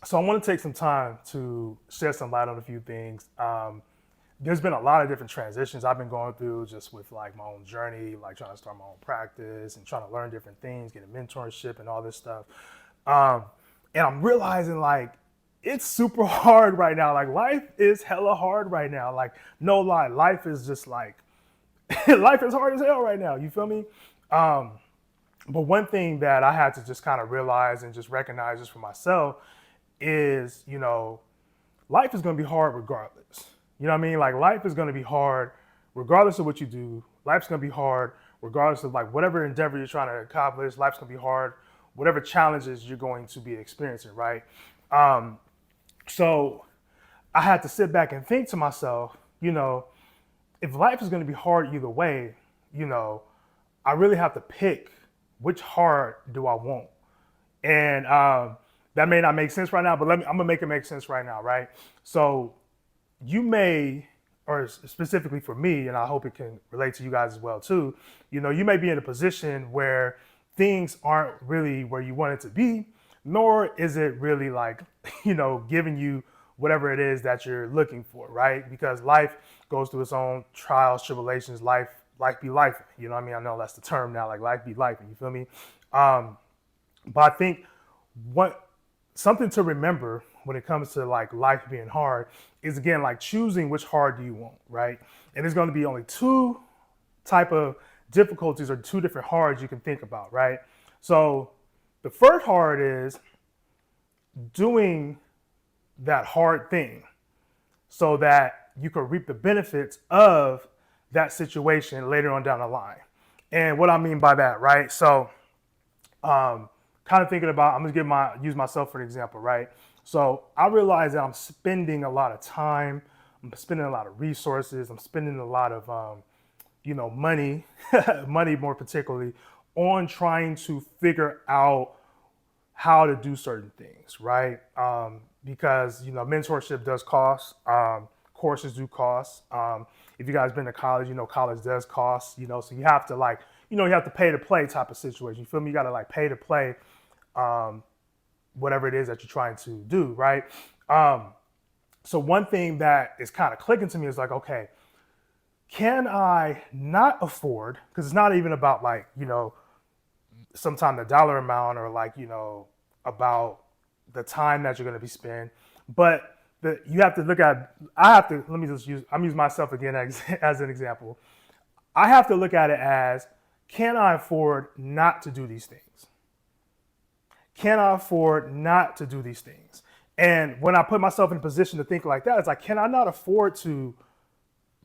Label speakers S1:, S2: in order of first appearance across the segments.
S1: So I want to take some time to shed some light on a few things. There's been a lot of different transitions I've been going through just with like my own journey, like trying to start my own practice and trying to learn different things, getting mentorship and all this stuff. Um, and I'm realizing like it's super hard right now. Like life is hella hard right now. Like no lie, life is just like life is hard as hell right now. You feel me? Um, but one thing that I had to just kind of realize and just recognize just for myself is, life is going to be hard regardless. You know what I mean? Like life is going to be hard regardless of what you do. Life's going to be hard regardless of like whatever endeavor you're trying to accomplish. Life's going to be hard, whatever challenges you're going to be experiencing, right? Um, so I had to sit back and think to myself, if life is going to be hard either way, you know, I really have to pick which hard do I want. And that may not make sense right now, but I'm gonna make it make sense right now, right? So you may, or specifically for me, and I hope it can relate to you guys as well too. You may be in a position where things aren't really where you want it to be, nor is it really like, giving you whatever it is that you're looking for, right? Because life goes through its own trials, tribulations. Life be life. You know what I mean? I know that's the term now, like life be life. You feel me? But I think what something to remember when it comes to like life being hard is again like choosing which hard do you want, right? And there's going to be only two type of difficulties or two different hards you can think about, right? So the first hard is doing that hard thing so that you can reap the benefits of that situation later on down the line. And what I mean by that, right? So kind of thinking about, I'm gonna use myself for an example, right? So I realize that I'm spending a lot of time, I'm spending a lot of resources, I'm spending a lot of, money, money more particularly, on trying to figure out how to do certain things, right? Because mentorship does cost, courses do cost. If you guys been to college, college does cost. So you have to like, you have to pay to play type of situation. You feel me? You got to like pay to play, whatever it is that you're trying to do, right? So one thing that is kind of clicking to me is like, okay, can I not afford? Because it's not even about like, sometime the dollar amount or like, about the time that you're going to be spent, but you have to look at, I'm using myself again as an example. I have to look at it as, can I afford not to do these things? Can I afford not to do these things? And when I put myself in a position to think like that, it's like, can I not afford to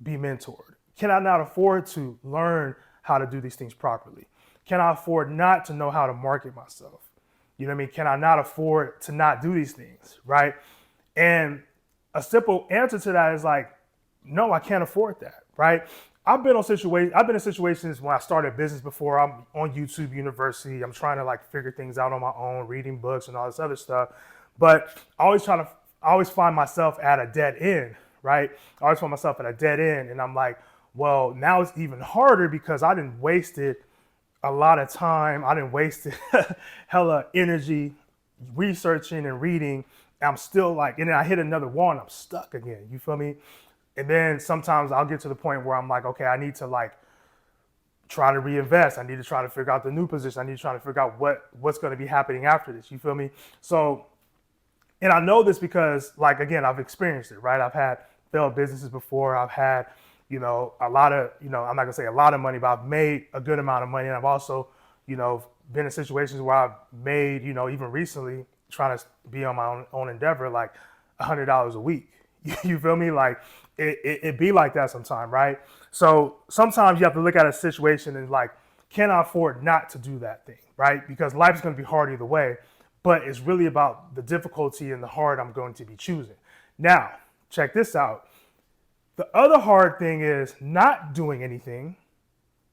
S1: be mentored? Can I not afford to learn how to do these things properly? Can I afford not to know how to market myself? You know what I mean? Can I not afford to not do these things, right? And a simple answer to that is like, no, I can't afford that, right? I've been in situations when I started a business before. I'm on YouTube University. I'm trying to like figure things out on my own, reading books and all this other stuff. But I always find myself at a dead end, right? I always find myself at a dead end. And I'm like, well, now it's even harder because I didn't wasted a lot of time. I didn't waste hella energy researching and reading. I'm still like, and then I hit another wall and I'm stuck again. You feel me? And then sometimes I'll get to the point where I'm like, okay, I need to like try to reinvest. I need to try to figure out the new position. I need to try to figure out what's going to be happening after this. You feel me? So, and I know this because like, again, I've experienced it, right? I've had failed businesses before. I've had, a lot of, I'm not gonna say a lot of money, but I've made a good amount of money. And I've also, been in situations where I've made, even recently trying to be on my own endeavor, like $100 a week. You feel me? Like it be like that sometime, right? So sometimes you have to look at a situation and like, can I afford not to do that thing, right? Because life is going to be hard either way, but it's really about the difficulty and the hard I'm going to be choosing. Now, check this out. The other hard thing is not doing anything.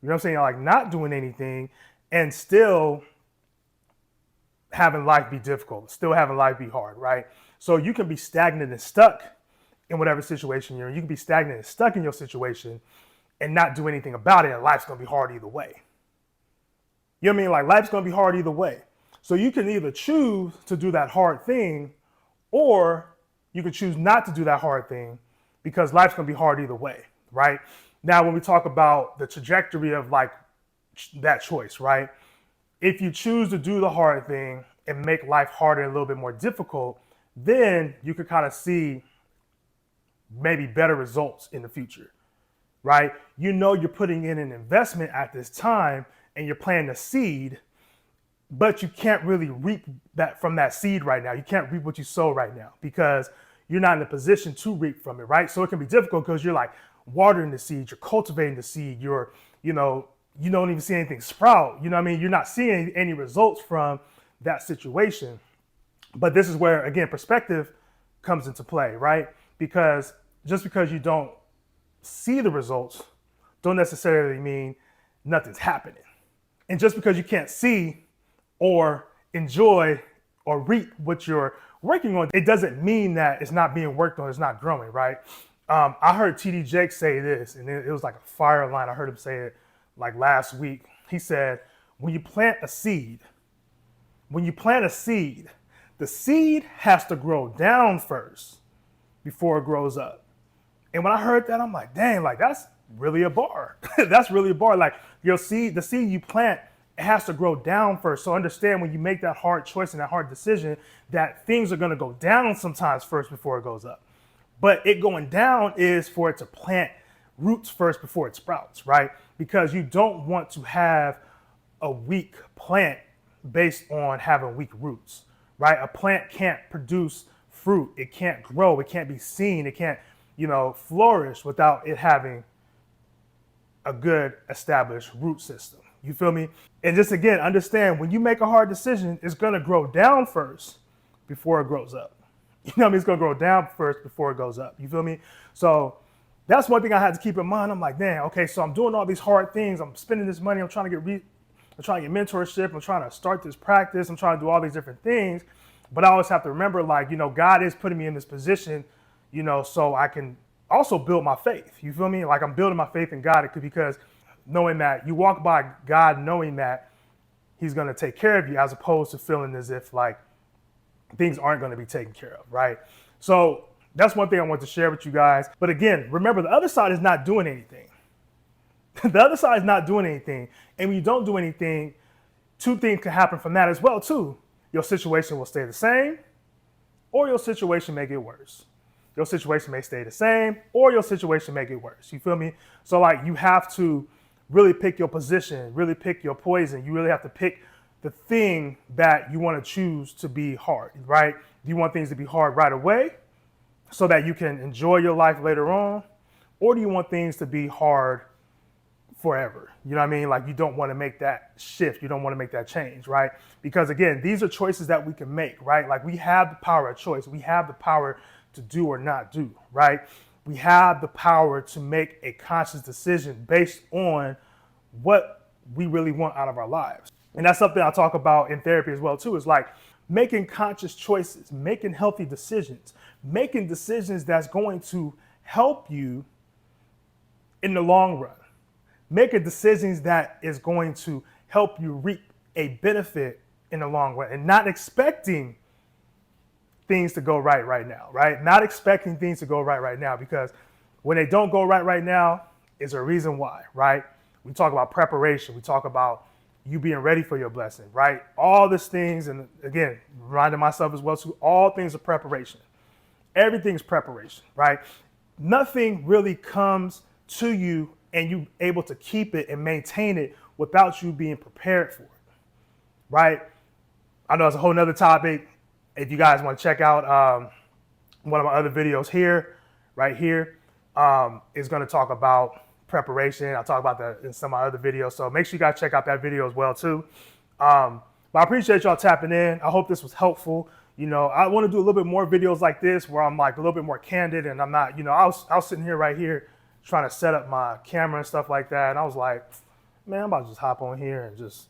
S1: You know what I'm saying? Like not doing anything and still having life be difficult, still having life be hard, right? So you can be stagnant and stuck in whatever situation you're in. You can be stagnant and stuck in your situation and not do anything about it, and life's gonna be hard either way. You know what I mean? Like life's gonna be hard either way. So you can either choose to do that hard thing Or you could choose not to do that hard thing because life's gonna be hard either way, right? Now, when we talk about the trajectory of like that choice, right? If you choose to do the hard thing and make life harder and a little bit more difficult, then you could kind of see maybe better results in the future, right? You know you're putting in an investment at this time and you're planting a seed, but you can't really reap that from that seed right now. You can't reap what you sow right now because you're not in a position to reap from it, right? So it can be difficult because you're like watering the seed, you're cultivating the seed, you don't even see anything sprout. You know what I mean? You're not seeing any results from that situation. But this is where, again, perspective comes into play, right? Because just because you don't see the results don't necessarily mean nothing's happening. And just because you can't see or enjoy or reap what you're working on, it doesn't mean that it's not being worked on, it's not growing, right? I heard TD Jakes say this, and it was like a fire line. I heard him say it like last week. He said, when you plant a seed, the seed has to grow down first before it grows up. And when I heard that, I'm like, dang, like that's really a bar. That's really a bar. Like the seed you plant, it has to grow down first. So understand when you make that hard choice and that hard decision that things are going to go down sometimes first before it goes up. But it going down is for it to plant roots first before it sprouts, right? Because you don't want to have a weak plant based on having weak roots, right? A plant can't produce fruit. It can't grow. It can't be seen. It can't, flourish without it having a good established root system. You feel me? And just again, understand when you make a hard decision, it's going to grow down first before it grows up. You know what I mean? It's going to grow down first before it goes up. You feel me? So that's one thing I had to keep in mind. I'm like, damn, okay, so I'm doing all these hard things. I'm spending this money. I'm trying to get mentorship. I'm trying to start this practice. I'm trying to do all these different things. But I always have to remember, like, God is putting me in this position, so I can also build my faith. You feel me? Like I'm building my faith in God because knowing that you walk by God knowing that he's going to take care of you as opposed to feeling as if like things aren't going to be taken care of, right? So that's one thing I want to share with you guys. But again, remember the other side is not doing anything. The other side is not doing anything. And when you don't do anything, two things can happen from that as well too. Your situation will stay the same or your situation may get worse. Your situation may stay the same or your situation may get worse. You feel me? So like you have to really pick your position, really pick your poison. You really have to pick the thing that you want to choose to be hard, right? Do you want things to be hard right away so that you can enjoy your life later on? Or do you want things to be hard forever? You know what I mean? Like you don't want to make that shift. You don't want to make that change, right? Because again, these are choices that we can make, right? Like we have the power of choice. We have the power to do or not do, right? We have the power to make a conscious decision based on what we really want out of our lives. And that's something I talk about in therapy as well too, is like making conscious choices, making healthy decisions, making decisions that's going to help you in the long run, making decisions that is going to help you reap a benefit in the long run and not expecting things to go right now, right? Not expecting things to go right now because when they don't go right now, is a reason why, right? We talk about preparation. We talk about you being ready for your blessing, right? All these things, and again, reminding myself as well too, all things are preparation. Everything's preparation, right? Nothing really comes to you and you able to keep it and maintain it without you being prepared for it, right? I know it's a whole nother topic. If you guys want to check out one of my other videos here, right here, is going to talk about preparation. I'll talk about that in some of my other videos. So make sure you guys check out that video as well too. But I appreciate y'all tapping in. I hope this was helpful. I want to do a little bit more videos like this where I'm like a little bit more candid and I'm not, I was sitting here right here trying to set up my camera and stuff like that. And I was like, man, I'm about to just hop on here and just,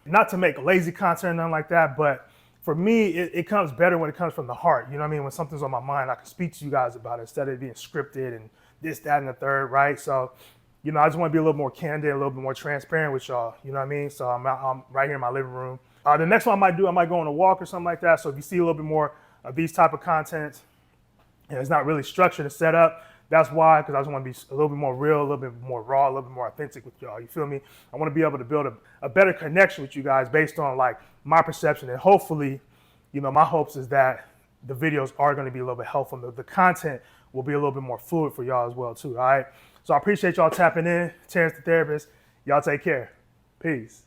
S1: not to make lazy content or nothing like that, but for me, it comes better when it comes from the heart. You know what I mean? When something's on my mind, I can speak to you guys about it instead of being scripted and this, that, and the third, right? So, I just want to be a little more candid, a little bit more transparent with y'all. You know what I mean? So I'm right here in my living room. The next one I might go on a walk or something like that. So if you see a little bit more of these type of content. And it's not really structured and set up. That's why, because I just want to be a little bit more real, a little bit more raw, a little bit more authentic with y'all. You feel me? I want to be able to build a better connection with you guys based on like my perception. And hopefully, you know, my hopes is that the videos are going to be a little bit helpful. The content will be a little bit more fluid for y'all as well too. All right. So I appreciate y'all tapping in. Terrence the Therapist. Y'all take care. Peace.